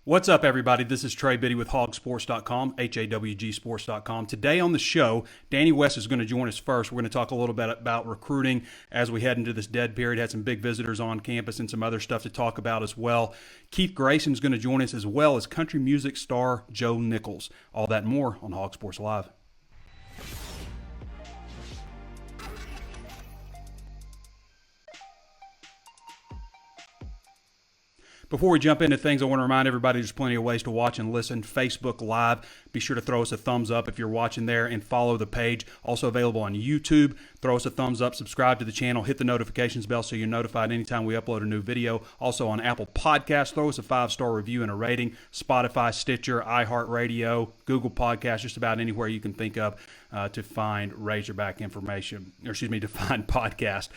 What's up, everybody? This is Trey Biddy with HawgSports.com, HawgSports.com. Today on the show, Danny West is going to join us first. We're going to talk a little bit about recruiting as we head into this dead period. Had some big visitors on campus and some other stuff to talk about as well. Keith Grayson is going to join us, as well as country music star Joe Nichols. All that and more on Hog Sports Live. Before we jump into things, I want to remind everybody there's plenty of ways to watch and listen. Facebook Live. Be sure to throw us a thumbs up if you're watching there and follow the page. Also available on YouTube. Throw us a thumbs up, subscribe to the channel, hit the notifications bell so you're notified anytime we upload a new video. Also on Apple Podcasts, throw us a 5-star review and a rating. Spotify, Stitcher, iHeartRadio, Google Podcasts, just about anywhere you can think of to find Razorback information, to find podcast.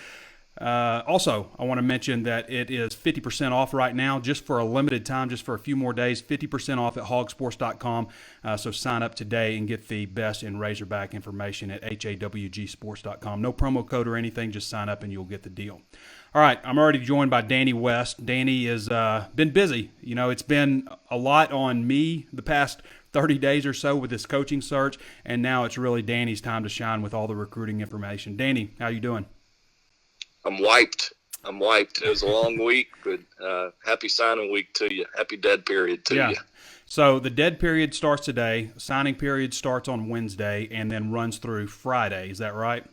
Also, I want to mention that it is 50% off right now, just for a limited time, just for a few more days, 50% off at HawgSports.com. So sign up today and get the best in Razorback information at HawgSports.com. No promo code or anything, just sign up and you'll get the deal. All right, I'm already joined by Danny West. Danny has been busy. You know, it's been a lot on me the past 30 days or so with this coaching search, and now it's really Danny's time to shine with all the recruiting information. Danny, how you doing? I'm wiped. It was a long week, but happy signing week to you. Happy dead period to you. So the dead period starts today. Signing period starts on Wednesday and then runs through Friday. Is that right?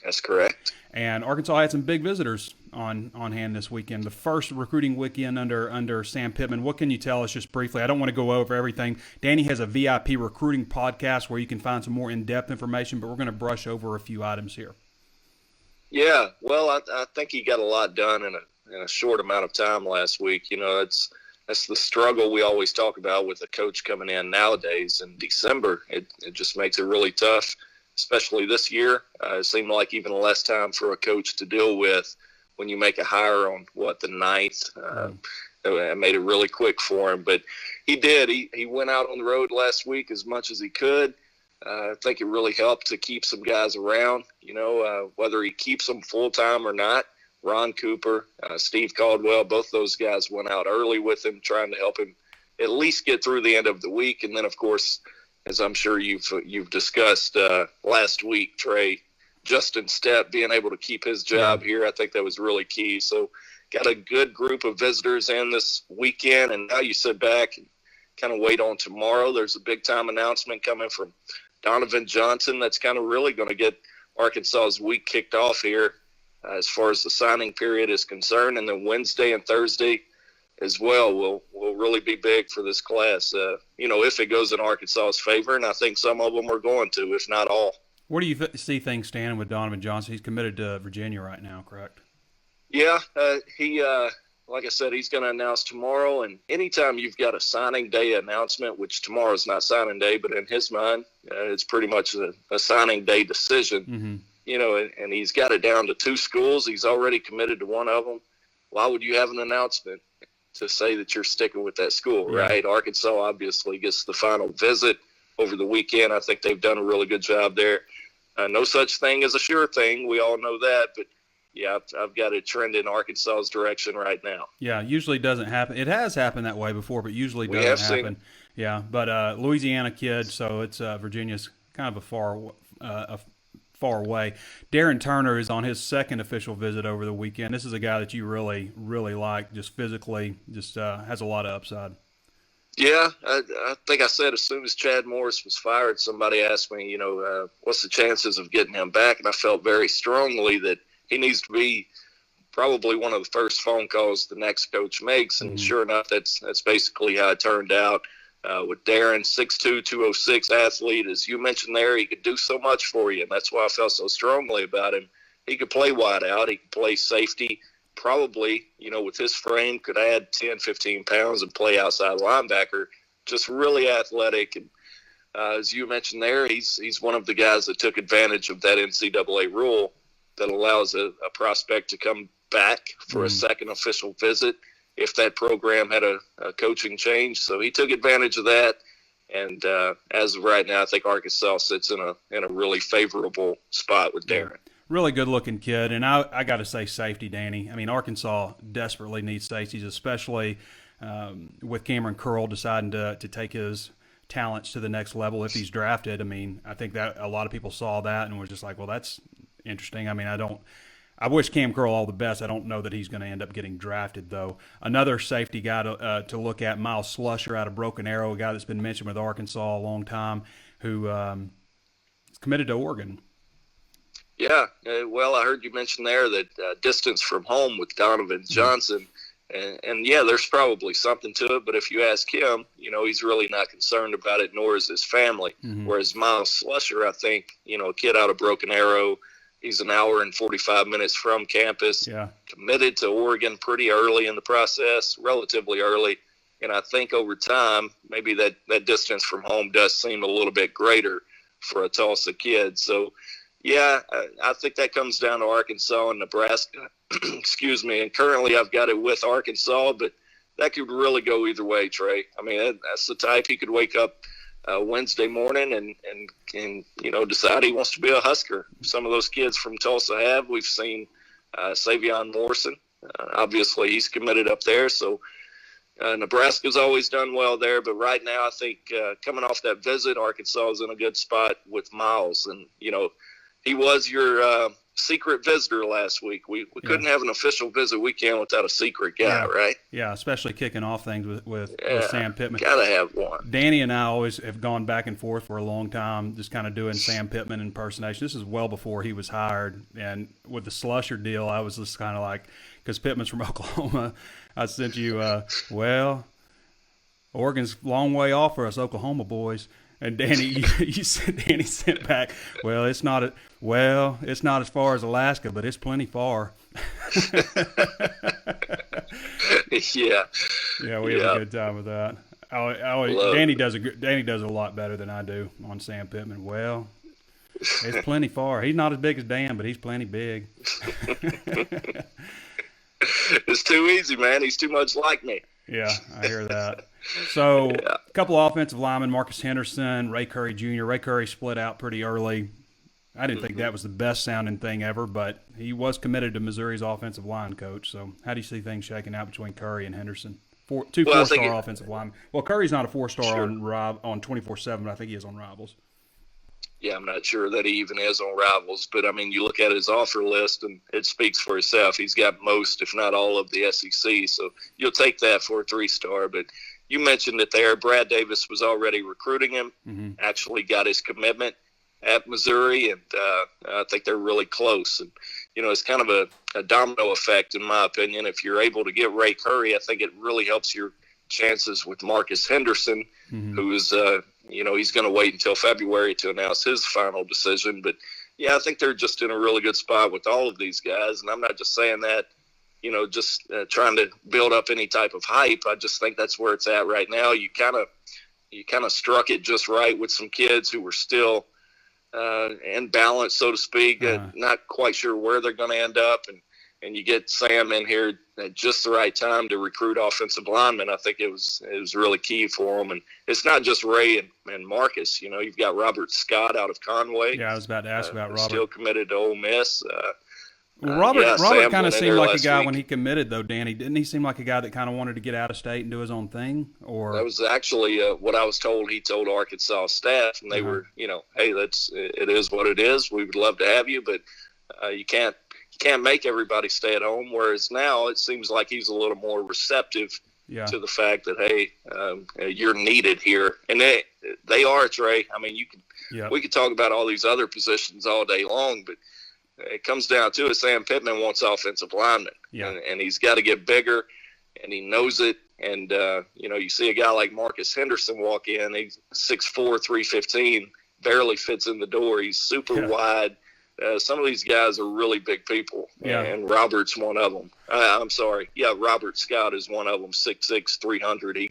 That's correct. And Arkansas had some big visitors on hand this weekend. The first recruiting weekend under Sam Pittman. What can you tell us just briefly? I don't want to go over everything. Danny has a VIP recruiting podcast where you can find some more in-depth information, but we're going to brush over a few items here. Yeah, well, I think he got a lot done in a short amount of time last week. You know, that's the struggle we always talk about with a coach coming in nowadays in December. It just makes it really tough, especially this year. It seemed like even less time for a coach to deal with when you make a hire on, the 9th. It made it really quick for him. But he did. He went out on the road last week as much as he could. I think it really helped to keep some guys around, whether he keeps them full-time or not. Ron Cooper, Steve Caldwell, both those guys went out early with him, trying to help him at least get through the end of the week. And then, of course, as I'm sure you've discussed last week, Trey, Justin Stepp being able to keep his job here, I think that was really key. So got a good group of visitors in this weekend, and now you sit back and kind of wait on tomorrow. There's a big-time announcement coming from Donovan Johnson that's kind of really going to get Arkansas's week kicked off here as far as the signing period is concerned. And then Wednesday and Thursday as well will really be big for this class, if it goes in Arkansas's favor. And I think some of them are going to, if not all. Where do you see things standing with Donovan Johnson? He's committed to Virginia right now, correct? Yeah, like I said, he's going to announce tomorrow. And anytime you've got a signing day announcement, which tomorrow's not signing day, but in his mind, it's pretty much a signing day decision, and he's got it down to 2 schools. He's already committed to one of them. Why would you have an announcement to say that you're sticking with that school, right? Arkansas obviously gets the final visit over the weekend. I think they've done a really good job there. No such thing as a sure thing. We all know that, but yeah, I've got a trend in Arkansas's direction right now. Yeah, usually doesn't happen. It has happened that way before, but usually doesn't happen. Yeah, but Louisiana kid, so it's Virginia's kind of a far away. Darren Turner is on his second official visit over the weekend. This is a guy that you really, really like, just physically, has a lot of upside. Yeah, I think I said as soon as Chad Morris was fired, somebody asked me, what's the chances of getting him back? And I felt very strongly that he needs to be probably one of the first phone calls the next coach makes. And sure enough, that's basically how it turned out. With Darren, 6'2", 206 athlete, as you mentioned there, he could do so much for you. And that's why I felt so strongly about him. He could play wide out. He could play safety. Probably, with his frame, could add 10, 15 pounds and play outside linebacker. Just really athletic. And as you mentioned there, he's one of the guys that took advantage of that NCAA rule that allows a prospect to come back for a second official visit if that program had a coaching change. So he took advantage of that. And as of right now, I think Arkansas sits in a really favorable spot with Darren. Really good-looking kid. And I got to say safety, Danny. I mean, Arkansas desperately needs safeties, especially with Cameron Curl deciding to take his talents to the next level if he's drafted. I mean, I think that a lot of people saw that and were just like, well, that's interesting. I mean, I wish Cam Curl all the best. I don't know that he's going to end up getting drafted, though. Another safety guy to look at, Miles Slusher out of Broken Arrow, a guy that's been mentioned with Arkansas a long time, who is committed to Oregon. Yeah, well, I heard you mention there that distance from home with Donovan Johnson. And yeah, there's probably something to it. But if you ask him, he's really not concerned about it, nor is his family. Mm-hmm. Whereas Miles Slusher, I think, a kid out of Broken Arrow, he's an hour and 45 minutes from campus, committed to Oregon pretty early in the process, relatively early. And I think over time, maybe that distance from home does seem a little bit greater for a Tulsa kid. So, yeah, I think that comes down to Arkansas and Nebraska. Excuse me. And currently I've got it with Arkansas, but that could really go either way, Trey. I mean, that's the type he could wake up Wednesday morning and decide he wants to be a Husker. Some of those kids from Tulsa have. We've seen Savion Morrison. Obviously, he's committed up there. So Nebraska's always done well there. But right now, I think coming off that visit, Arkansas is in a good spot with Miles. And, he was your secret visitor last week. We couldn't have an official visit weekend without a secret guy, right? Yeah, especially kicking off things with Sam Pittman. Gotta have one. Danny and I always have gone back and forth for a long time, just kind of doing Sam Pittman impersonation. This is well before he was hired. And with the Slusher deal, I was just kind of like, because Pittman's from Oklahoma, I sent you, Oregon's a long way off for us Oklahoma boys. And Danny, Danny sent back, it's not as far as Alaska, but it's plenty far. Yeah, we have a good time with that. Danny does a lot better than I do on Sam Pittman. Well, it's plenty far. He's not as big as Dan, but he's plenty big. It's too easy, man. He's too much like me. Yeah, I hear that. So, a couple of offensive linemen, Marcus Henderson, Ray Curry Jr. Ray Curry split out pretty early. I didn't think that was the best sounding thing ever, but he was committed to Missouri's offensive line coach. So, how do you see things shaking out between Curry and Henderson? Two four-star offensive linemen. Well, Curry's not a four-star on 24/7, but I think he is on Rivals. Yeah, I'm not sure that he even is on Rivals, but I mean, you look at his offer list and it speaks for itself. He's got most, if not all, of the SEC, so you'll take that for a 3-star. But you mentioned it there. Brad Davis was already recruiting him, actually got his commitment at Missouri, and I think they're really close. And, it's kind of a domino effect, in my opinion. If you're able to get Ray Curry, I think it really helps your chances with Marcus Henderson, who is he's going to wait until February to announce his final decision. But, yeah, I think they're just in a really good spot with all of these guys. And I'm not just saying that, just trying to build up any type of hype. I just think that's where it's at right now. You kind of struck it just right with some kids who were still in balance, so to speak, not quite sure where they're going to end up. And you get Sam in here at just the right time to recruit offensive linemen. I think it was really key for them. And it's not just Ray and Marcus. You've got Robert Scott out of Conway. Yeah, I was about to ask about Robert. Still committed to Ole Miss. Robert kind of seemed like a guy when he committed, though, Danny. Didn't he seem like a guy that kind of wanted to get out of state and do his own thing? Or that was actually what I was told. He told Arkansas staff, and they were, hey, it is what it is. We would love to have you, but you can't make everybody stay at home. Whereas now it seems like he's a little more receptive to the fact that, hey, you're needed here. And they are, Trey. I mean, we could talk about all these other positions all day long, but it comes down to it. Sam Pittman wants offensive linemen, and he's got to get bigger, and he knows it. And, you see a guy like Marcus Henderson walk in, he's 6'4", 315, barely fits in the door. He's super wide. Some of these guys are really big people, and Robert's one of them. I'm sorry. Yeah, Robert Scott is one of them, 6'6", 300. He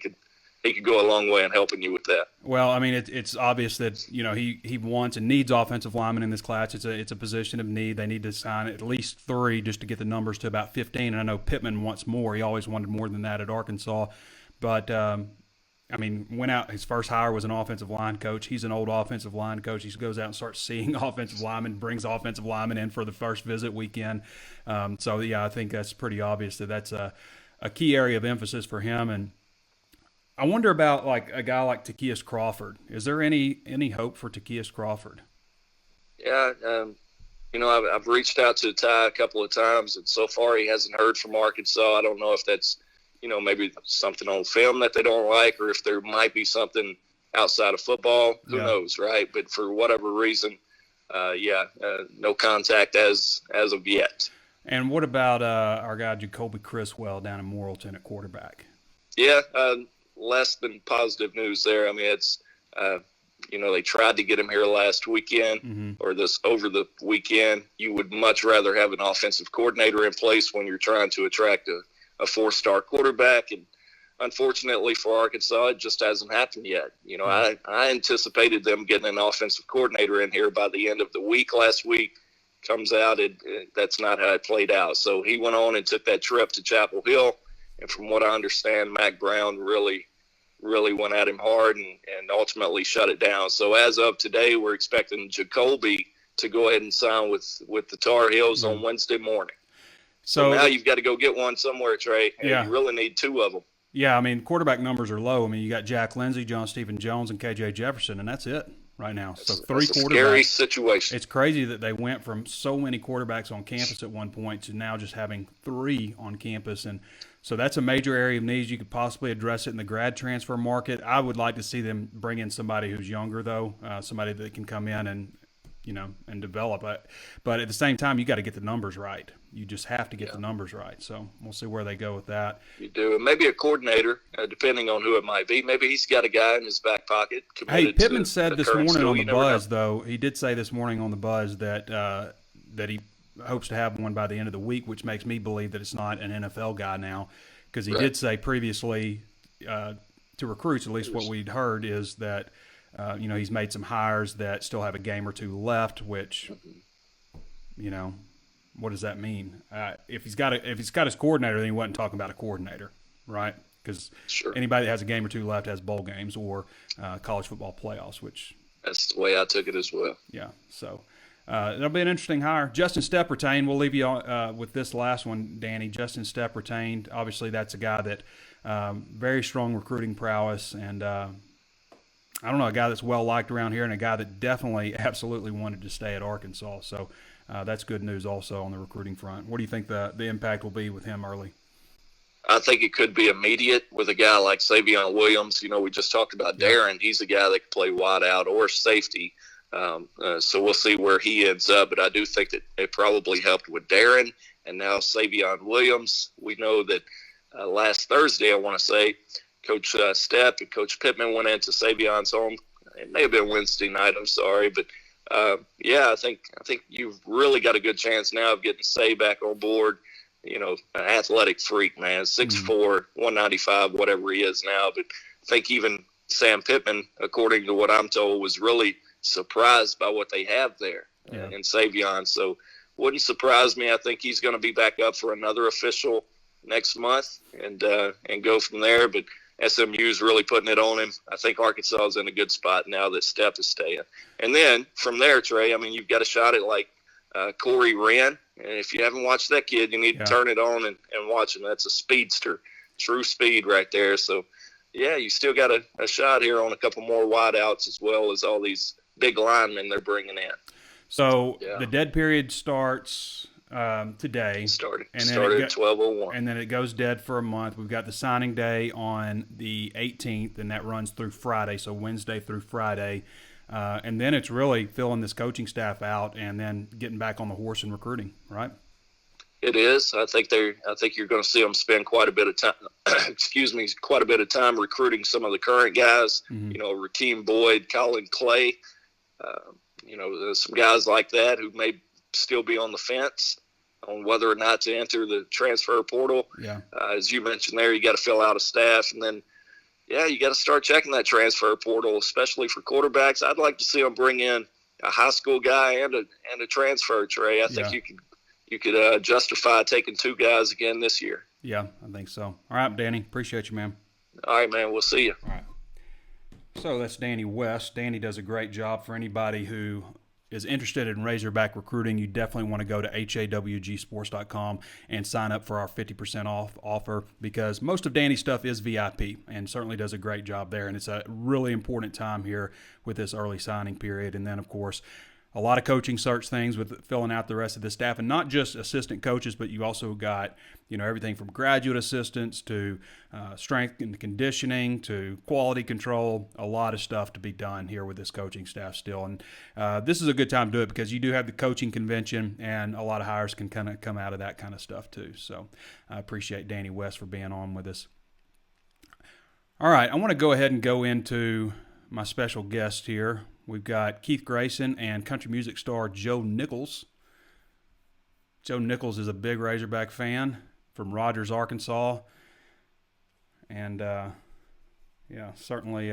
could go a long way in helping you with that. Well, I mean, it's obvious that he wants and needs offensive linemen in this class. It's a position of need. They need to sign at least 3 just to get the numbers to about 15. And I know Pittman wants more. He always wanted more than that at Arkansas, but I mean, went out. His first hire was an offensive line coach. He's an old offensive line coach. He goes out and starts seeing offensive linemen, brings offensive linemen in for the first visit weekend. So yeah, I think that's pretty obvious that that's a key area of emphasis for him. And I wonder about like a guy like Takias Crawford. Is there any hope for Takias Crawford? Yeah, I've reached out to Ty a couple of times, and so far he hasn't heard from Arkansas. I don't know if that's, maybe something on film that they don't like, or if there might be something outside of football. Who knows, right? But for whatever reason, no contact as of yet. And what about our guy Jacoby Criswell down in Morrilton at quarterback? Yeah, less than positive news there. I mean, it's they tried to get him here last weekend or over the weekend. You would much rather have an offensive coordinator in place when you're trying to attract a 4-star quarterback. And unfortunately for Arkansas, it just hasn't happened yet. I anticipated them getting an offensive coordinator in here by the end of the week last week. Comes out, that's not how it played out. So he went on and took that trip to Chapel Hill. And from what I understand, Mac Brown really went at him hard and ultimately shut it down. So as of today, we're expecting Jacoby to go ahead and sign with the Tar Heels on Wednesday morning. So now you've got to go get one somewhere, Trey. And you really need 2 of them. Yeah, I mean, quarterback numbers are low. I mean, you got Jack Lindsey, John Stephen Jones, and KJ Jefferson, and that's it right now. So 3 quarterbacks. Scary situation. It's crazy that they went from so many quarterbacks on campus at one point to now just having 3 on campus. And so that's a major area of needs. You could possibly address it in the grad transfer market. I would like to see them bring in somebody who's younger, though, somebody that can come in and develop it. But at the same time, you got to get the numbers right. You just have to get the numbers right. So we'll see where they go with that. You do. And maybe a coordinator, depending on who it might be. Maybe he's got a guy in his back pocket. Hey, Pittman said this morning on the Buzz, though. He did say this morning on the Buzz that he hopes to have one by the end of the week, which makes me believe that it's not an NFL guy now, because he did say previously to recruits, at least what we'd heard, is that he's made some hires that still have a game or 2 left, which what does that mean? If he's got his coordinator, then he wasn't talking about a coordinator, right? Because anybody that has a game or 2 left has bowl games or college football playoffs, which that's the way I took it as well. Yeah, so it'll be an interesting hire. Justin Stepp retained. We'll leave you with this last one, Danny. Justin Stepp retained. Obviously, that's a guy that very strong recruiting prowess, and I don't know, a guy that's well liked around here, and a guy that definitely, absolutely wanted to stay at Arkansas. So that's good news also on the recruiting front. What do you think the impact will be with him early? I think it could be immediate with a guy like Savion Williams. We just talked about Darren. He's a guy that can play wide out or safety. So we'll see where he ends up. But I do think that it probably helped with Darren and now Savion Williams. We know that last Thursday, I want to say, Coach Stepp and Coach Pittman went into Savion's home. It may have been Wednesday night. I'm sorry, but I think you've really got a good chance now of getting Say back on board. An athletic freak, man, 6'4", 195, whatever he is now. But I think even Sam Pittman, according to what I'm told, was really surprised by what they have there in Savion. So wouldn't surprise me. I think he's going to be back up for another official next month and go from there. But SMU's really putting it on him. I think Arkansas is in a good spot now that Stepp is staying. And then from there, Trey, I mean, you've got a shot at like Corey Wren. And if you haven't watched that kid, you need to turn it on and watch him. That's a speedster, true speed right there. So, you still got a shot here on a couple more wideouts as well as all these big linemen they're bringing in. So the dead period starts today. Started at 12:01. And then it goes dead for a month. We've got the signing day on the 18th, and that runs through Friday, so Wednesday through Friday. And then it's really filling this coaching staff out and then getting back on the horse and recruiting, right? It is. I think you're going to see them spend quite a bit of time. Quite a bit of time recruiting some of the current guys. Rakeem Boyd, Colin Clay. There's some guys like that who may still be on the fence on whether or not to enter the transfer portal. Yeah. As you mentioned there, you got to fill out a staff, and then you got to start checking that transfer portal, especially for quarterbacks. I'd like to see them bring in a high school guy and a transfer, Trey. I think you could justify taking 2 guys again this year. Yeah, I think so. All right, Danny. Appreciate you, man. All right, man. We'll see you. All right. So that's Danny West. Danny does a great job for anybody who is interested in Razorback recruiting, you definitely want to go to HawgSports.com and sign up for our 50% off offer, because most of Danny's stuff is VIP and certainly does a great job there. And it's a really important time here with this early signing period. And then, of course, a lot of coaching search things with filling out the rest of the staff, and not just assistant coaches, but you also got, everything from graduate assistants to strength and conditioning to quality control. A lot of stuff to be done here with this coaching staff still. And this is a good time to do it because you do have the coaching convention, and a lot of hires can kind of come out of that kind of stuff too. So I appreciate Danny West for being on with us. All right, I want to go ahead and go into my special guest here. We've got Keith Grayson and country music star Joe Nichols. Joe Nichols is a big Razorback fan from Rogers, Arkansas. And, certainly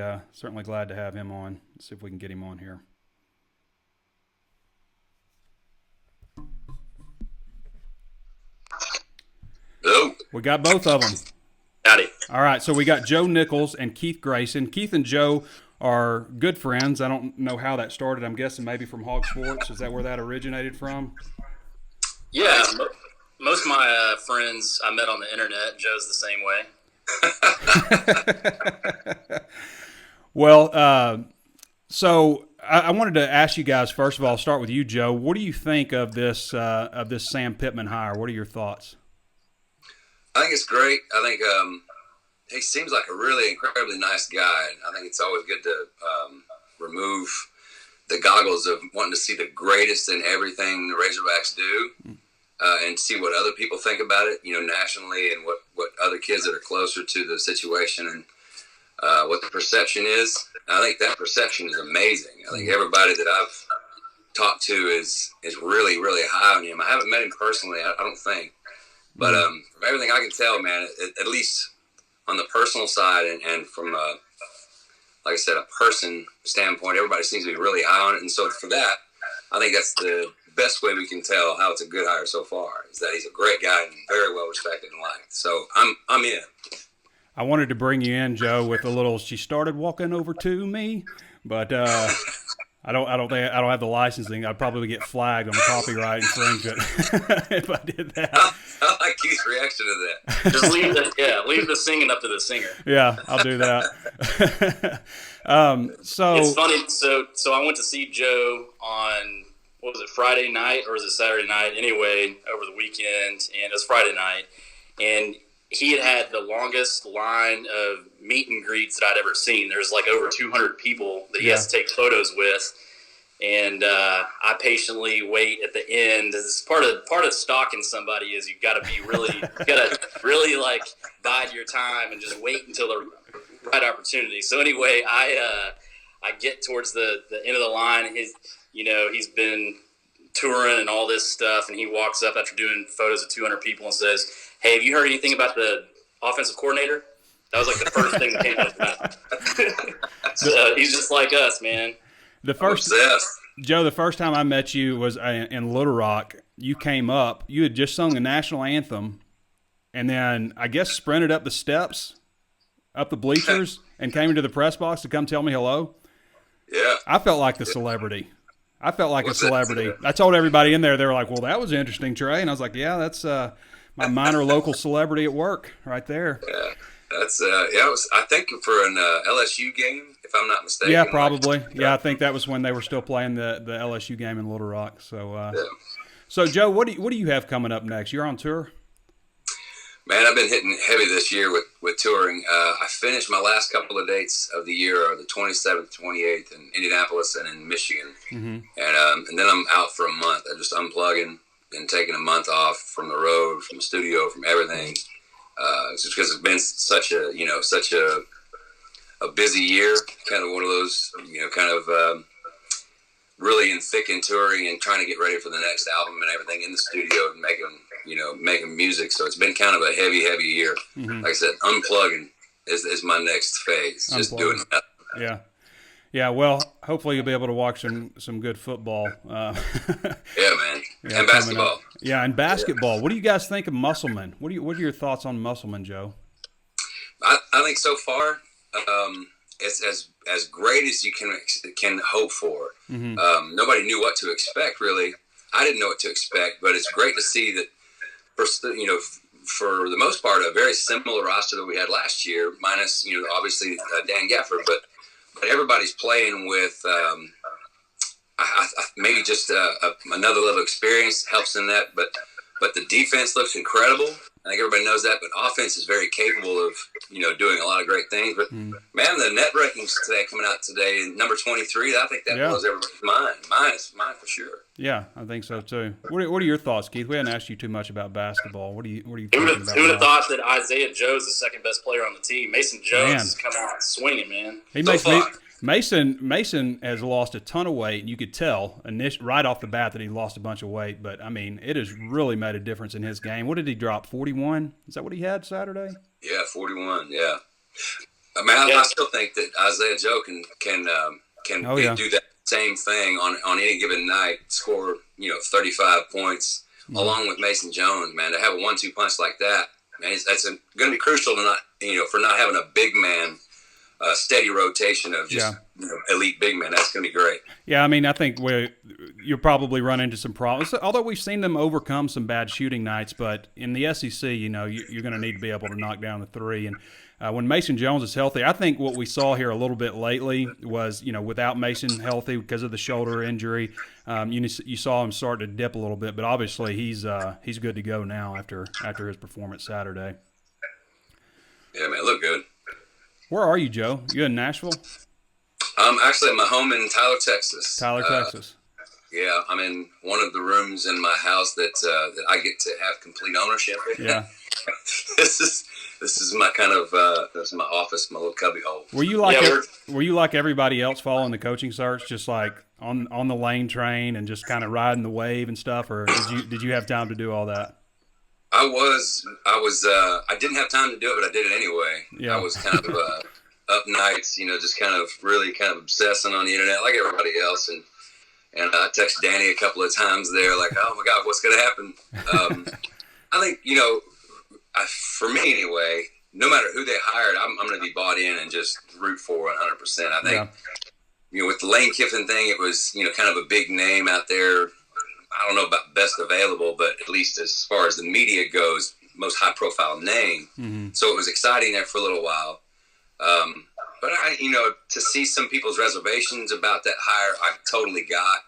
glad to have him on. Let's see if we can get him on here. Hello. We got both of them. Howdy. All right, so we got Joe Nichols and Keith Grayson. Keith and Joe are good friends. I don't know how that started. I'm guessing maybe from HawgSports. Is that where that originated from? Yeah, most of my friends I met on the internet. Joe's the same way. Well, so I wanted to ask you guys, first of all, start with you, Joe. What do you think of this Sam Pittman hire? What are your thoughts? I think it's great. I think he seems like a really incredibly nice guy. I think it's always good to remove the goggles of wanting to see the greatest in everything the Razorbacks do, and see what other people think about it, nationally, and what other kids that are closer to the situation and what the perception is. And I think that perception is amazing. I think everybody that I've talked to is really, really high on him. I haven't met him personally, I don't think. But from everything I can tell, man, at least on the personal side and from, like I said, a person standpoint, everybody seems to be really high on it. And so for that, I think that's the best way we can tell how it's a good hire so far, is that he's a great guy and very well respected and liked. So I'm in. I wanted to bring you in, Joe, with a little, she started walking over to me, but I don't have the licensing. I'd probably get flagged on copyright infringement if I did that. I like Keith's reaction to that. Just leave the singing up to the singer. Yeah, I'll do that. So it's funny. So I went to see Joe on, what was it, Friday night or was it Saturday night? Anyway, over the weekend, and it was Friday night, and he had the longest line of meet and greets that I'd ever seen. There's like over 200 people that he has to take photos with. And I patiently wait at the end. This is part of stalking somebody is you got to really like bide your time and just wait until the right opportunity. So anyway, I get towards the end of the line. He's been touring and all this stuff, and he walks up after doing photos of 200 people and says, "Hey, have you heard anything about the offensive coordinator?" That was like the first thing that came out of his mouth. So he's just like us, man. Joe, the first time I met you was in Little Rock. You came up. You had just sung the national anthem, and then I guess sprinted up the steps, up the bleachers, and came into the press box to come tell me hello. Yeah. I felt like the celebrity. I felt like a celebrity. I told everybody in there, they were like, "Well, that was interesting, Trey." And I was like, "Yeah, that's my minor local celebrity at work right there." Yeah. That's it was, I think, for an LSU game, if I'm not mistaken. Yeah, probably. I think that was when they were still playing the LSU game in Little Rock. So, So Joe, what do you have coming up next? You're on tour? Man, I've been hitting heavy this year with touring. I finished my last couple of dates of the year, are the 27th, 28th in Indianapolis and in Michigan, and then I'm out for a month. I'm just unplugging and taking a month off from the road, from the studio, from everything. Just because it's been such a busy year, kind of one of those, really in thick in touring and trying to get ready for the next album and everything in the studio and making music. So it's been kind of a heavy year. Like I said, unplugging is my next phase. Just doing that. Yeah. Yeah, well, hopefully you'll be able to watch some good football. Yeah, man. And basketball. Yeah, and basketball. What do you guys think of Musselman? What are your thoughts on Musselman, Joe? I think so far, it's as great as you can hope for. Mm-hmm. Nobody knew what to expect, really. I didn't know what to expect, but it's great to see that, for the most part, a very similar roster that we had last year, minus, obviously Dan Gafford, but everybody's playing with maybe just another level of experience helps in that, but the defense looks incredible. I think everybody knows that, but offense is very capable of, doing a lot of great things. But, man, the net rankings today coming out today, number 23, I think that blows everybody's mind. Mine for sure. Yeah, I think so too. What are your thoughts, Keith? We haven't asked you too much about basketball. What are you thinking about? Who would have thought that Isaiah Joe's the second best player on the team? Mason Jones has come out swinging, man. He makes me. Mason has lost a ton of weight, and you could tell right off the bat that he lost a bunch of weight. But, I mean, it has really made a difference in his game. What did he drop, 41? Is that what he had Saturday? Yeah, 41, yeah. I mean, I still think that Isaiah Joe can do that same thing on any given night, score, 35 points, along with Mason Jones, man. To have a 1-2 punch like that, man, that's going to be crucial to for not having a big man, steady rotation of just elite big men. That's going to be great. Yeah, I mean, I think you'll probably run into some problems. Although we've seen them overcome some bad shooting nights, but in the SEC, you're going to need to be able to knock down the three. And when Mason Jones is healthy, I think what we saw here a little bit lately was, without Mason healthy because of the shoulder injury, you saw him start to dip a little bit. But obviously, he's good to go now after his performance Saturday. Yeah, man, look good. Where are you, Joe? You in Nashville? I'm actually at my home in Tyler, Texas. Texas. Yeah, I'm in one of the rooms in my house that I get to have complete ownership in. Yeah. This is my kind of this is my office, my little cubby hole. Were you like everybody else following the coaching search, just like on the Lane train and just kind of riding the wave and stuff, or did you have time to do all that? I didn't have time to do it, but I did it anyway. Yeah. I was kind of up nights, just kind of really kind of obsessing on the internet like everybody else. And I texted Danny a couple of times there, like, oh my God, what's going to happen? I think, for me anyway, no matter who they hired, I'm going to be bought in and just root for 100%. I think, with the Lane Kiffin thing, it was, kind of a big name out there. I don't know about best available, but at least as far as the media goes, most high-profile name. Mm-hmm. So it was exciting there for a little while. But to see some people's reservations about that hire, I totally got,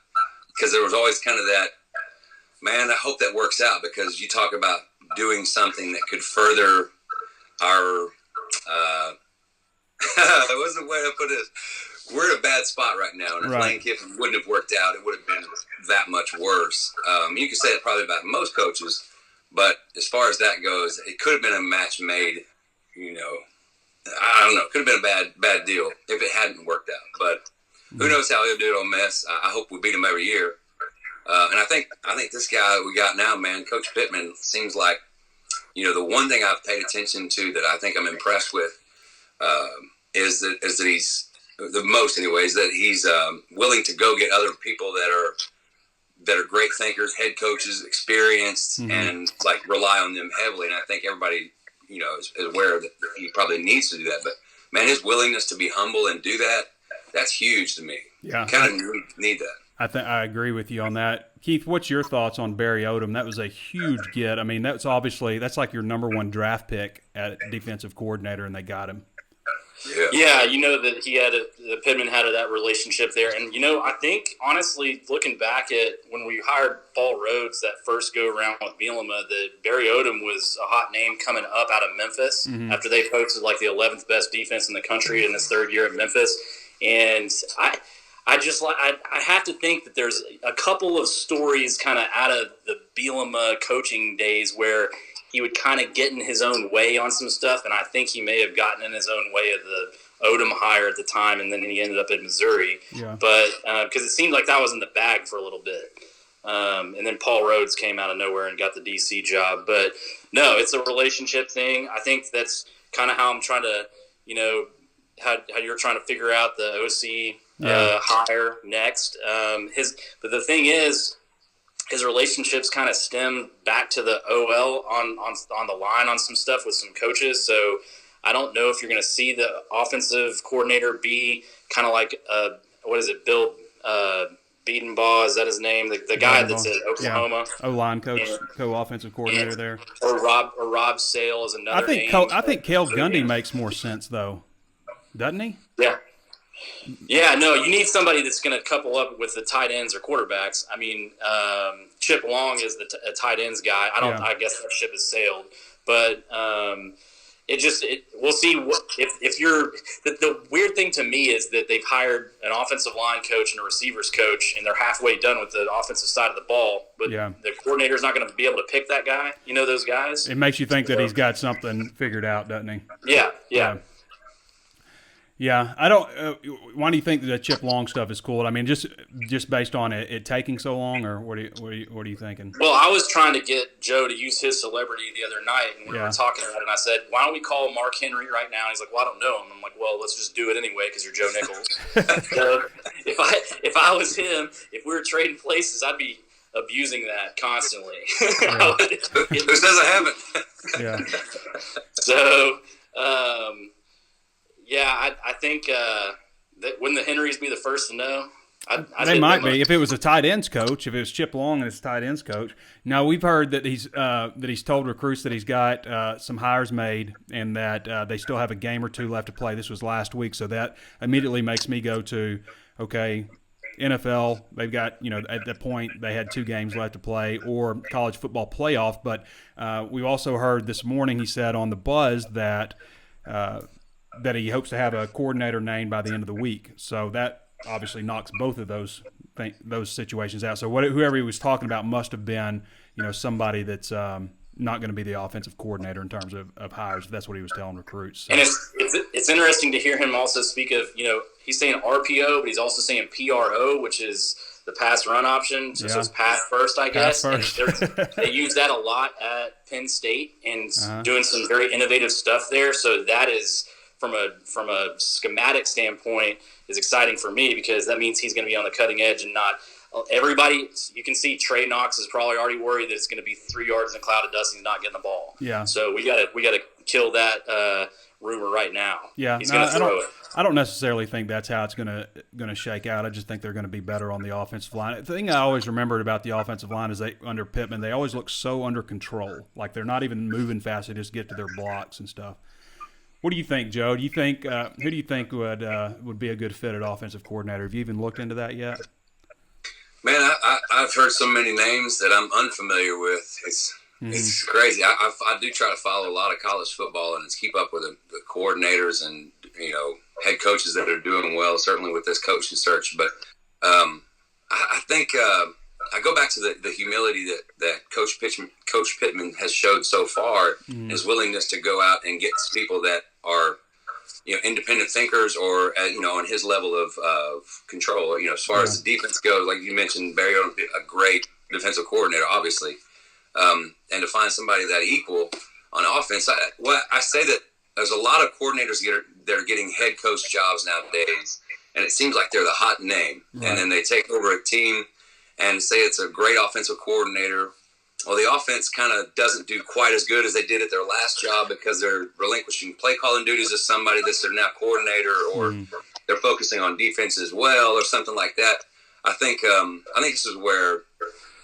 because there was always kind of that, man, I hope that works out, because you talk about doing something that could further our, what's the way to put it? We're in a bad spot right now, and if Lane Kiffin wouldn't have worked out, it would have been that much worse. You could say it probably about most coaches, but as far as that goes, it could have been a match made, I don't know, could have been a bad deal if it hadn't worked out. But who knows how he'll do it on Mess. I hope we beat him every year. And I think this guy we got now, man, Coach Pittman, seems like, the one thing I've paid attention to that I think I'm impressed with is that he's the most, anyways, that he's willing to go get other people that are great thinkers, head coaches, experienced, and like rely on them heavily. And I think everybody, is aware that he probably needs to do that. But man, his willingness to be humble and do that's huge to me. Yeah, kind of need that. I agree with you on that. Keith, what's your thoughts on Barry Odom? That was a huge get. I mean, that's like your number one draft pick at defensive coordinator, and they got him. Yeah, that Pittman had that relationship there. And, I think, honestly, looking back at when we hired Paul Rhodes that first go-around with Bielema, that Barry Odom was a hot name coming up out of Memphis after they posted like the 11th best defense in the country in his third year at Memphis. And I have to think that there's a couple of stories kind of out of the Bielema coaching days where he would kind of get in his own way on some stuff, and I think he may have gotten in his own way of the Odom hire at the time, and then he ended up in Missouri. Yeah. But because it seemed like that was in the bag for a little bit. And then Paul Rhodes came out of nowhere and got the DC job. But, no, it's a relationship thing. I think that's kind of how I'm trying to, how you're trying to figure out the OC hire next. But the thing is, his relationships kind of stem back to the OL on the line on some stuff with some coaches. So I don't know if you're going to see the offensive coordinator be kind of like Bill Biedenbaugh, is that his name? The guy that's at Oklahoma. Yeah. O-line coach, co-offensive coordinator there. Or Rob Sale is another name. I think Cale Gundy makes more sense, though. Doesn't he? Yeah. Yeah, no, you need somebody that's going to couple up with the tight ends or quarterbacks. I mean, Chip Long is the tight ends guy. I guess that ship has sailed. But we'll see if you're the weird thing to me is that they've hired an offensive line coach and a receivers coach, and they're halfway done with the offensive side of the ball. But the coordinator's not going to be able to pick that guy. You know those guys. It makes you think that he's got something figured out, doesn't he? Yeah. Yeah, I don't. Why do you think the Chip Long stuff is cool? I mean, just based on it taking so long, or what are you thinking? Well, I was trying to get Joe to use his celebrity the other night, and we were talking about it. And I said, "Why don't we call Mark Henry right now?" And he's like, "Well, I don't know him." I'm like, "Well, let's just do it anyway because you're Joe Nichols." So if I was him, if we were trading places, I'd be abusing that constantly. Who doesn't have it? Yeah. So. I think that wouldn't the Henrys be the first to know? They might be if it was a tight ends coach. If it was Chip Long and his tight ends coach. Now we've heard that he's told recruits that he's got some hires made and that they still have a game or two left to play. This was last week, so that immediately makes me go to NFL. They've got at that point they had 2 games left to play, or college football playoff. But we also heard this morning he said on the Buzz that he hopes to have a coordinator named by the end of the week. So that obviously knocks both of those situations out. So whoever he was talking about must have been, somebody that's not going to be the offensive coordinator in terms of hires. That's what he was telling recruits. So. And it's interesting to hear him also speak of, he's saying RPO, but he's also saying PRO, which is the pass run option. So it's pass first, I guess. Pass first. They use that a lot at Penn State and doing some very innovative stuff there. So that is, from a schematic standpoint, is exciting for me because that means he's going to be on the cutting edge and not everybody. You can see Trey Knox is probably already worried that it's going to be 3 yards in a cloud of dust and he's not getting the ball. Yeah. So we got to kill that rumor right now. Yeah. He's going to throw it. I don't necessarily think that's how it's going to shake out. I just think they're going to be better on the offensive line. The thing I always remembered about the offensive line is under Pittman, they always look so under control. Like they're not even moving fast. They just get to their blocks and stuff. What do you think, Joe? Who do you think would be a good fit at offensive coordinator? Have you even looked into that yet? Man, I've heard so many names that I'm unfamiliar with. It's crazy. I do try to follow a lot of college football and keep up with the coordinators and head coaches that are doing well. Certainly with this coaching search, but I think I go back to the humility that Coach Pittman has showed so far. His willingness to go out and get people that are independent thinkers or on his level of control. As far as the defense goes, like you mentioned, Barry Odom, a great defensive coordinator, obviously, and to find somebody that equal on offense. I say that there's a lot of coordinators that are getting head coach jobs nowadays, and it seems like they're the hot name, and then they take over a team and say it's a great offensive coordinator. Well, the offense kind of doesn't do quite as good as they did at their last job because they're relinquishing play calling duties to somebody that's their now coordinator, or they're focusing on defense as well, or something like that. I think this is where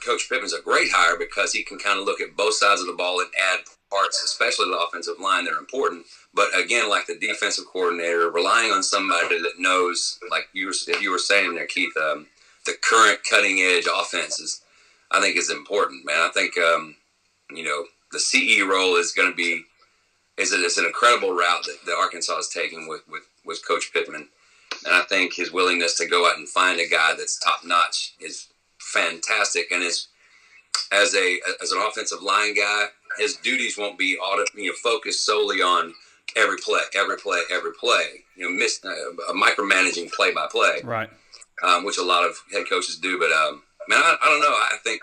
Coach Pittman's a great hire because he can kind of look at both sides of the ball and add parts, especially the offensive line, that are important. But again, like the defensive coordinator, relying on somebody that knows, like you were saying there, Keith, the current cutting edge offenses, I think is important, man. I think, the CE role is going to be, it's an incredible route that Arkansas is taking with Coach Pittman. And I think his willingness to go out and find a guy that's top notch is fantastic. And as an offensive line guy, his duties won't be focused solely on every play, micromanaging play by play. Right. Which a lot of head coaches do. But, man, I don't know. I think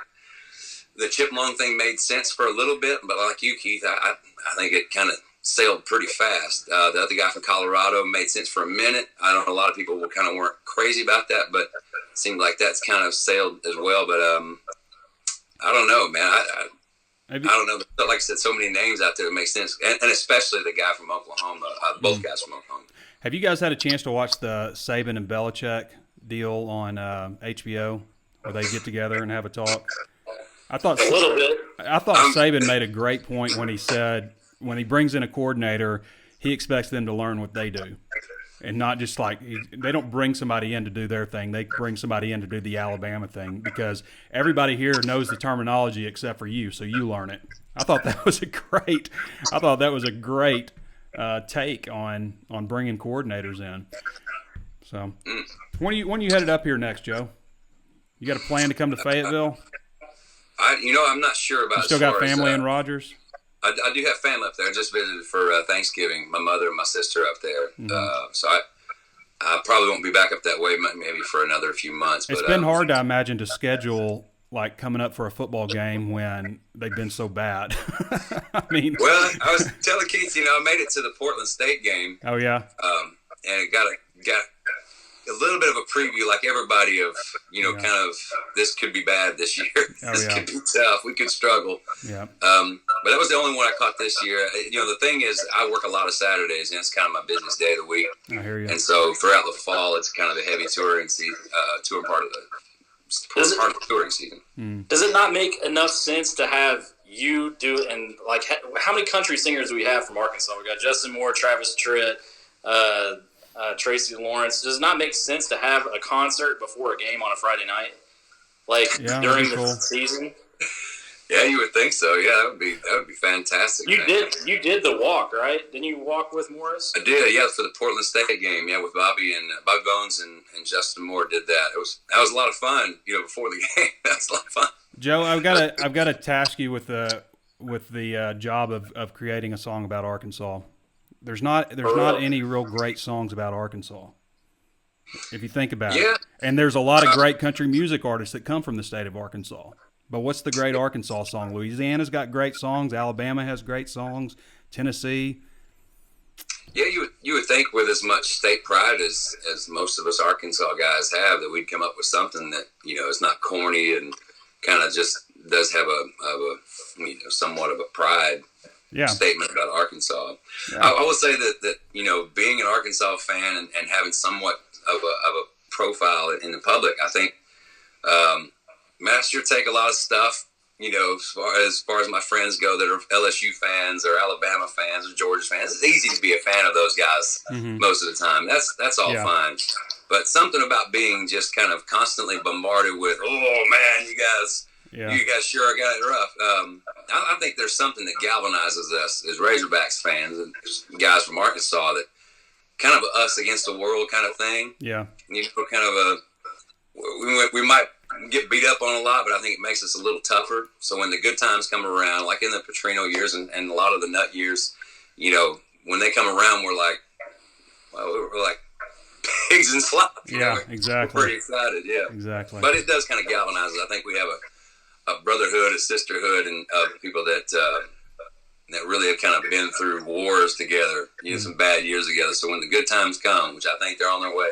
the Chip Long thing made sense for a little bit, but like you, Keith, I think it kind of sailed pretty fast. The other guy from Colorado made sense for a minute. I know a lot of people weren't crazy about that, but it seemed like that's kind of sailed as well. But I don't know, man. I don't know. But like I said, so many names out there that make sense, and especially the guy from Oklahoma. Both guys from Oklahoma. Have you guys had a chance to watch the Saban and Belichick deal on HBO, where they get together and have a talk? I thought a little bit. I thought Saban made a great point when he said when he brings in a coordinator, he expects them to learn what they do. And not just like they don't bring somebody in to do their thing. They bring somebody in to do the Alabama thing because everybody here knows the terminology except for you, so you learn it. I thought that was a great take on bringing coordinators in. So when you headed up here next, Joe? You got a plan to come to Fayetteville? I'm not sure about. You still got family in Rogers? I do have family up there. I just visited for Thanksgiving. My mother and my sister up there. Mm-hmm. So I probably won't be back up that way maybe for another few months. It's been hard, I imagine, to schedule like coming up for a football game when they've been so bad. I mean, well, I was telling Keith, I made it to the Portland State game. Oh yeah. And it got a little bit of a preview, like everybody, of kind of this could be bad this year. This could be tough. We could struggle. Yeah. But that was the only one I caught this year. The thing is, I work a lot of Saturdays, and it's kind of my busiest day of the week. I hear you. And so throughout the fall, it's kind of a heavy touring season, part of the touring season. Does it not make enough sense to have you do and like how many country singers do we have from Arkansas? We got Justin Moore, Travis Tritt, Tracy Lawrence. Does it not make sense to have a concert before a game on a Friday night, during the season? Yeah, you would think so. Yeah, that would be fantastic. You did the walk, right? Didn't you walk with Morris? I did. Yeah, for the Portland State game. Yeah, with Bobby Bones and Justin Moore did that. That was a lot of fun. Before the game, that was a lot of fun. Joe, I've got to task you with the job of creating a song about Arkansas. There's not any real great songs about Arkansas, if you think about it. And there's a lot of great country music artists that come from the state of Arkansas. But what's the great Arkansas song? Louisiana's got great songs. Alabama has great songs. Tennessee. Yeah, you would think with as much state pride as most of us Arkansas guys have, that we'd come up with something that is not corny and kind of just does have a somewhat of a pride statement about Arkansas. Yeah. I will say that being an Arkansas fan and having somewhat of a profile in the public, I think Master take a lot of stuff, as far as my friends go that are LSU fans or Alabama fans or Georgia fans. It's easy to be a fan of those guys most of the time. That's all fine. But something about being just kind of constantly bombarded with, oh man, you guys sure got it rough. I think there's something that galvanizes us as Razorbacks fans and guys from Arkansas, that kind of us against the world kind of thing. Yeah. Kind of we might get beat up on a lot, but I think it makes us a little tougher. So when the good times come around, like in the Petrino years and a lot of the nut years, when they come around, we're like pigs in slop. Exactly. We're pretty excited, exactly. But it does kind of galvanize us. I think we have a brotherhood, a sisterhood, and of people that really have kind of been through wars together, some bad years together. So when the good times come, which I think they're on their way,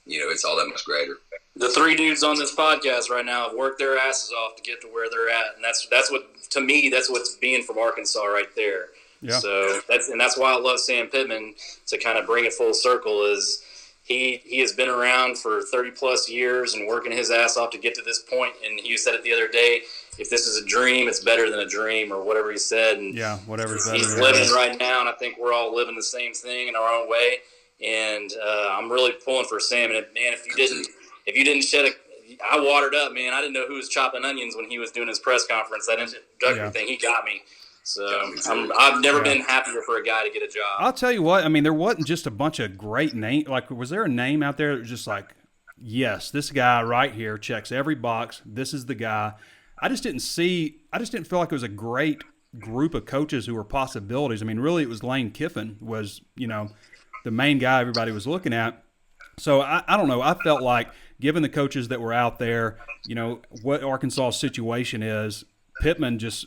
it's all that much greater. The three dudes on this podcast right now have worked their asses off to get to where they're at, and that's what, to me, that's what's being from Arkansas right there. Yeah. So that's why I love Sam Pittman, to kind of bring it full circle. Is he has been around for 30 plus years and working his ass off to get to this point. And he said it the other day, if this is a dream, it's better than a dream, or whatever he said. And whatever's better. He's living right now, and I think we're all living the same thing in our own way. And I'm really pulling for Sam. And man, if you didn't shed I watered up, man. I didn't know who was chopping onions when he was doing his press conference. That introductory thing, he got me. So I've never been happier for a guy to get a job. I'll tell you what. I mean, there wasn't just a bunch of great names. Like, was there a name out there that was just like, yes, this guy right here checks every box. This is the guy. I just didn't feel like it was a great group of coaches who were possibilities. I mean, really, it was Lane Kiffin was, the main guy everybody was looking at. So I don't know. I felt like, given the coaches that were out there, what Arkansas' situation is, Pittman just,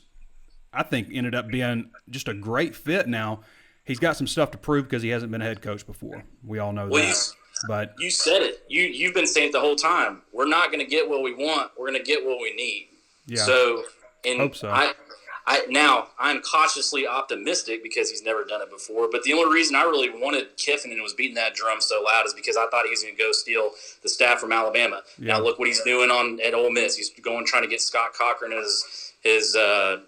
I think, ended up being just a great fit. Now, he's got some stuff to prove because he hasn't been a head coach before. We all know that. But you said it. You've been saying it the whole time. We're not going to get what we want. We're going to get what we need. Yeah. So, hope so. I'm cautiously optimistic because he's never done it before. But the only reason I really wanted Kiffin and was beating that drum so loud is because I thought he was going to go steal the staff from Alabama. Yeah. Now look what he's doing at Ole Miss. He's trying to get Scott Cochran as his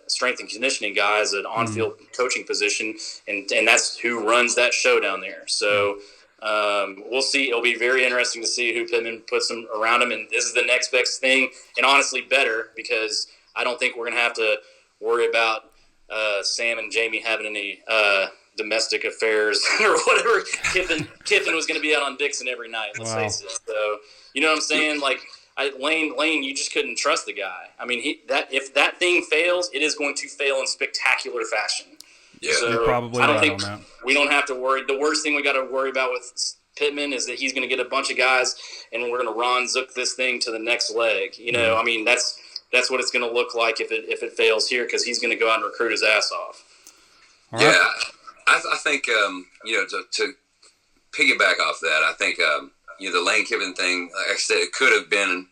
strength and conditioning guy as an on-field coaching position, and that's who runs that show down there. So we'll see. It'll be very interesting to see who Pittman puts around him, and this is the next best thing, and honestly better, because I don't think we're going to have to worry about Sam and Jamie having any domestic affairs or whatever. Kiffin was going to be out on Dixon every night, let's face it. So, you know what I'm saying? Like, Lane, you just couldn't trust the guy. I mean, if that thing fails, it is going to fail in spectacular fashion. Yeah, so you're probably right on that. We don't have to worry. The worst thing we got to worry about with Pittman is that he's going to get a bunch of guys, and we're going to Ron Zook this thing to the next leg. You know, I mean, that's what it's going to look like if it fails here, because he's going to go out and recruit his ass off. All right. Yeah, I think to piggyback off that, I think the Lane Kiffin thing, like I said, it could have been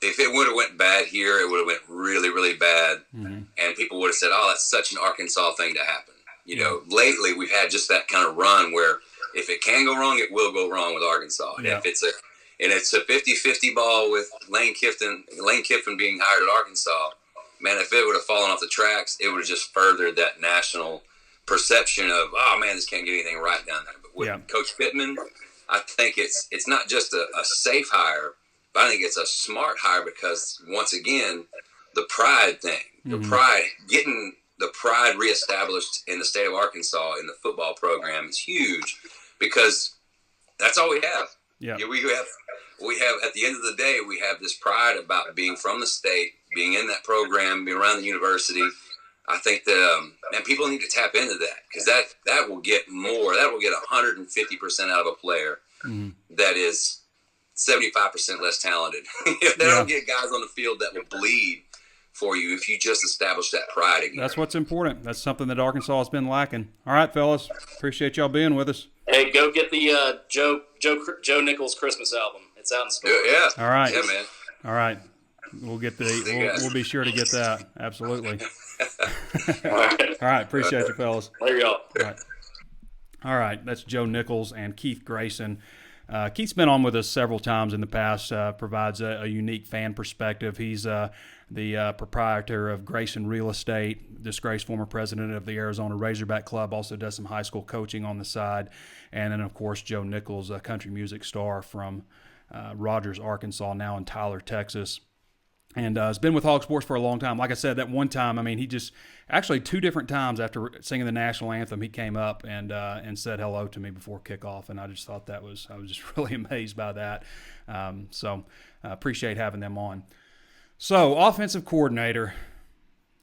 if it would have went bad here, it would have went really, really bad, and people would have said, "Oh, that's such an Arkansas thing to happen." You know, lately we've had just that kind of run where if it can go wrong, it will go wrong with Arkansas. Yeah. And if it's a 50-50 ball with Lane Kiffin being hired at Arkansas, man, if it would have fallen off the tracks, it would have just furthered that national perception of, oh man, this can't get anything right down there. But with Coach Pittman, I think it's not just a safe hire, but I think it's a smart hire, because once again, the pride thing, getting the pride reestablished in the state of Arkansas in the football program is huge, because that's all we have. Yeah, we have at the end of the day, we have this pride about being from the state, being in that program, being around the university. I think that people need to tap into that, because that will get more. That will get 150% out of a player that is 75% less talented. If they don't get guys on the field that will bleed for you, if you just establish that pride again. That's what's important. That's something that Arkansas has been lacking. All right, fellas. Appreciate y'all being with us. Hey, go get the Joe Nichols Christmas album. It's out in store. Yeah. All right. Yeah, man. All right. We'll get we'll be sure to get that. Absolutely. All right. Appreciate you, fellas. There you go. All right. That's Joe Nichols and Keith Grayson. Keith's been on with us several times in the past, provides a unique fan perspective. He's the proprietor of Grayson Real Estate, disgraced former president of the Arizona Razorback Club, also does some high school coaching on the side. And then, of course, Joe Nichols, a country music star from Rogers, Arkansas, now in Tyler, Texas. And has been with HawgSports for a long time. Like I said, that one time, I mean, he just actually 2 different times after singing the national anthem, he came up and said hello to me before kickoff, and I just thought I was just really amazed by that. So appreciate having them on. So offensive coordinator,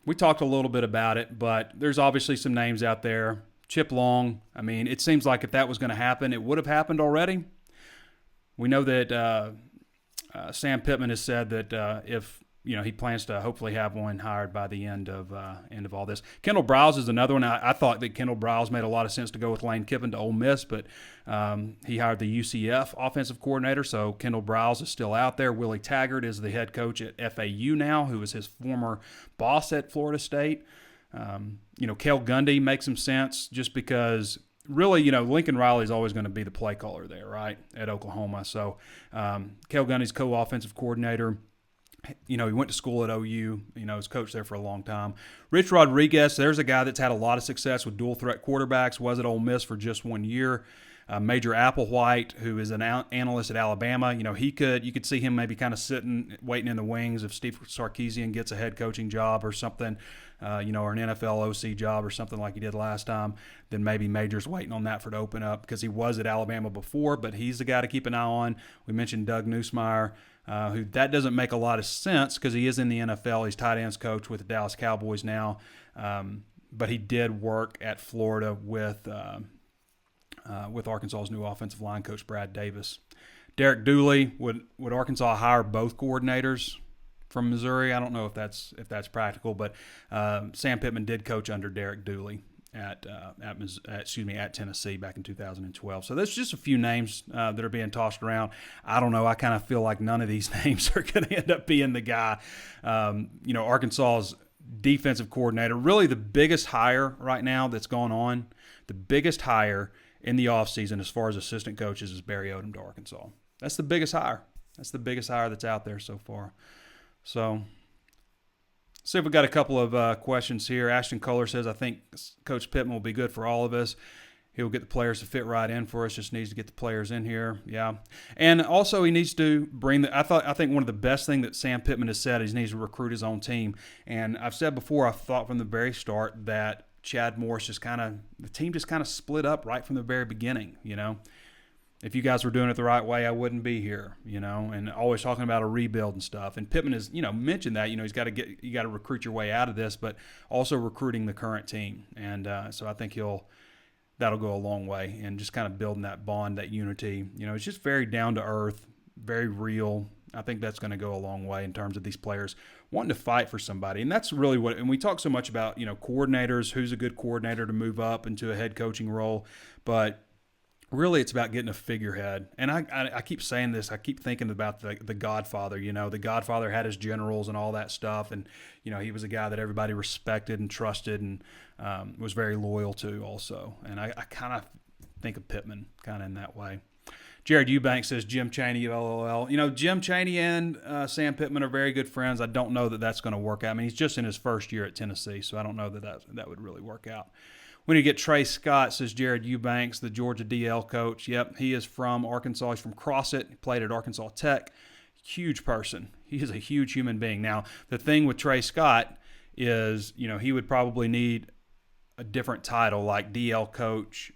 we talked a little bit about it, but there's obviously some names out there. Chip Long, I mean, it seems like if that was going to happen, it would have happened already. We know that Sam Pittman has said that if he plans to hopefully have one hired by the end of all this. Kendall Browse is another one. I thought that Kendall Browse made a lot of sense to go with Lane Kiffin to Ole Miss, but he hired the UCF offensive coordinator, so Kendall Browse is still out there. Willie Taggart is the head coach at FAU now, who is his former boss at Florida State. Cale Gundy makes some sense just because really, Lincoln Riley is always going to be the play caller there, right, at Oklahoma. So Cale Gundy's co-offensive coordinator. He went to school at OU, has coached there for a long time. Rich Rodriguez, there's a guy that's had a lot of success with dual threat quarterbacks, was at Ole Miss for just 1 year. Major Applewhite, who is an analyst at Alabama, you could see him maybe kind of sitting, waiting in the wings if Steve Sarkisian gets a head coaching job or something, or an NFL OC job or something like he did last time. Then maybe Major's waiting on that for to open up because he was at Alabama before, but he's the guy to keep an eye on. We mentioned Doug Nussmeier. Who that doesn't make a lot of sense because he is in the NFL. He's tight ends coach with the Dallas Cowboys now, but he did work at Florida with Arkansas's new offensive line coach Brad Davis. Derek Dooley, would Arkansas hire both coordinators from Missouri? I don't know if that's practical, but Sam Pittman did coach under Derek Dooley at Tennessee back in 2012. So there's just a few names that are being tossed around. I don't know. I kind of feel like none of these names are going to end up being the guy. Arkansas's defensive coordinator. Really the biggest hire right now that's gone on, the biggest hire in the offseason as far as assistant coaches is Barry Odom to Arkansas. That's the biggest hire. That's the biggest hire that's out there so far. So, see if we got a couple of questions here. Ashton Kohler says, I think Coach Pittman will be good for all of us. He'll get the players to fit right in for us. Just needs to get the players in here. Yeah. And also he needs to bring I think one of the best things that Sam Pittman has said is he needs to recruit his own team. And I've said before, I thought from the very start that Chad Morris the team just kind of split up right from the very beginning, you know. If you guys were doing it the right way, I wouldn't be here, you know, and always talking about a rebuild and stuff. And Pittman has, mentioned that, you got to recruit your way out of this, but also recruiting the current team. And so I think that'll go a long way and just kind of building that bond, that unity. It's just very down to earth, very real. I think that's going to go a long way in terms of these players wanting to fight for somebody. And that's really and we talk so much about, coordinators, who's a good coordinator to move up into a head coaching role, but really, it's about getting a figurehead. And I keep saying this. I keep thinking about the Godfather. The Godfather had his generals and all that stuff. And, he was a guy that everybody respected and trusted and was very loyal to also. And I kind of think of Pittman kind of in that way. Jared Eubanks says, Jim Chaney, LOL. Jim Chaney and Sam Pittman are very good friends. I don't know that that's going to work out. I mean, he's just in his first year at Tennessee, so I don't know that would really work out. We need to get Trey Scott, says Jared Eubanks, the Georgia DL coach. Yep, he is from Arkansas. He's from Crossett. He played at Arkansas Tech. Huge person. He is a huge human being. Now, the thing with Trey Scott is, he would probably need a different title like DL coach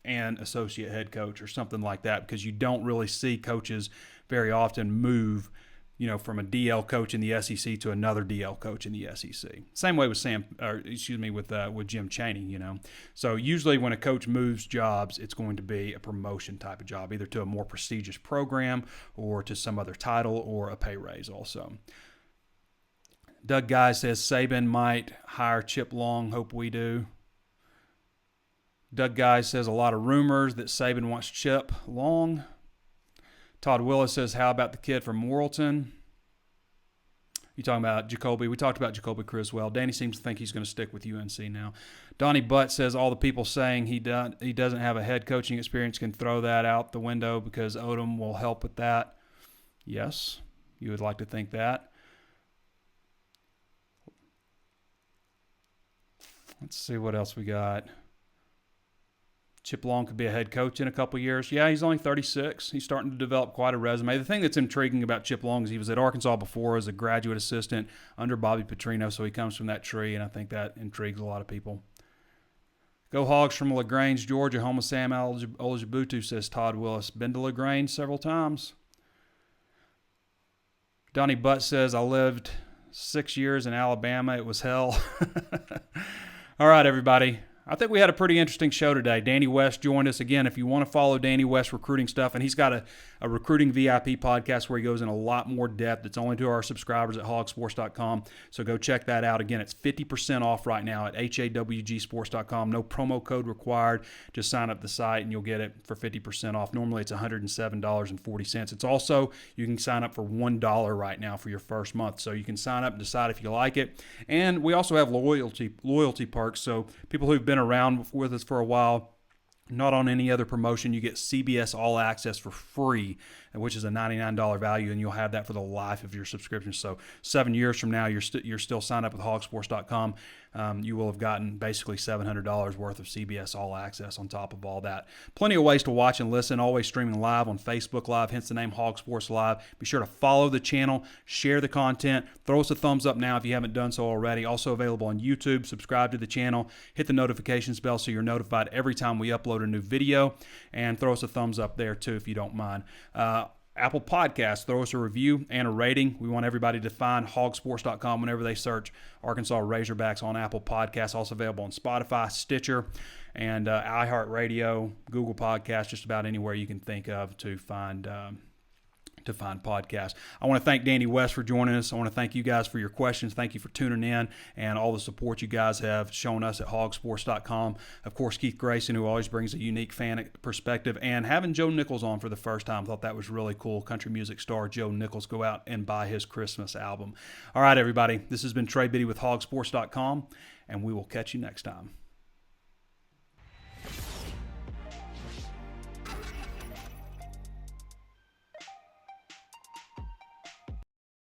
and associate head coach or something like that, because you don't really see coaches very often move from a DL coach in the SEC to another DL coach in the SEC. Same way with with Jim Chaney, So usually when a coach moves jobs, it's going to be a promotion type of job, either to a more prestigious program or to some other title or a pay raise also. Doug Guy says Saban might hire Chip Long. Hope we do. Doug Guy says a lot of rumors that Saban wants Chip Long. Todd Willis says, how about the kid from Morrilton? You talking about Jacoby? We talked about Jacoby Criswell. Danny seems to think he's going to stick with UNC now. Donnie Butt says all the people saying he doesn't have a head coaching experience can throw that out the window because Odom will help with that. Yes, you would like to think that. Let's see what else we got. Chip Long could be a head coach in a couple years. Yeah, he's only 36. He's starting to develop quite a resume. The thing that's intriguing about Chip Long is he was at Arkansas before as a graduate assistant under Bobby Petrino, so he comes from that tree, and I think that intrigues a lot of people. Go Hogs from LaGrange, Georgia. Home of Sam Olajibutu, says Todd Willis. Been to LaGrange several times. Donnie Butt says, I lived 6 years in Alabama. It was hell. All right, everybody. I think we had a pretty interesting show today. Danny West joined us again. If you want to follow Danny West recruiting stuff, and he's got a recruiting VIP podcast where he goes in a lot more depth. It's only to our subscribers at HawgSports.com. So go check that out. Again, it's 50% off right now at HAWGsports.com. No promo code required. Just sign up the site and you'll get it for 50% off. Normally it's $107.40. It's also, you can sign up for $1 right now for your first month. So you can sign up and decide if you like it. And we also have loyalty perks. So people who've been around with us for a while, not on any other promotion, you get CBS All Access for free, which is a $99 value, and you'll have that for the life of your subscription. So 7 years from now, you're still signed up with HawgSports.com. You will have gotten basically $700 worth of CBS All Access on top of all that. Plenty of ways to watch and listen, always streaming live on Facebook Live, hence the name Hog Sports Live. Be sure to follow the channel, share the content, throw us a thumbs up now if you haven't done so already. Also available on YouTube. Subscribe to the channel, hit the notifications bell so you're notified every time we upload a new video, and throw us a thumbs up there too if you don't mind. Apple Podcasts, throw us a review and a rating. We want everybody to find HawgSports.com whenever they search Arkansas Razorbacks on Apple Podcasts. Also available on Spotify, Stitcher, and iHeartRadio, Google Podcasts, just about anywhere you can think of to find to find podcasts. I want to thank Danny West for joining us. I want to thank you guys for your questions. Thank you for tuning in and all the support you guys have shown us at HawgSports.com. Of course, Keith Grayson, who always brings a unique fan perspective, and having Joe Nichols on for the first time. I thought that was really cool. Country music star Joe Nichols. Go out and buy his Christmas album. All right, everybody. This has been Trey Biddy with HawgSports.com, and we will catch you next time.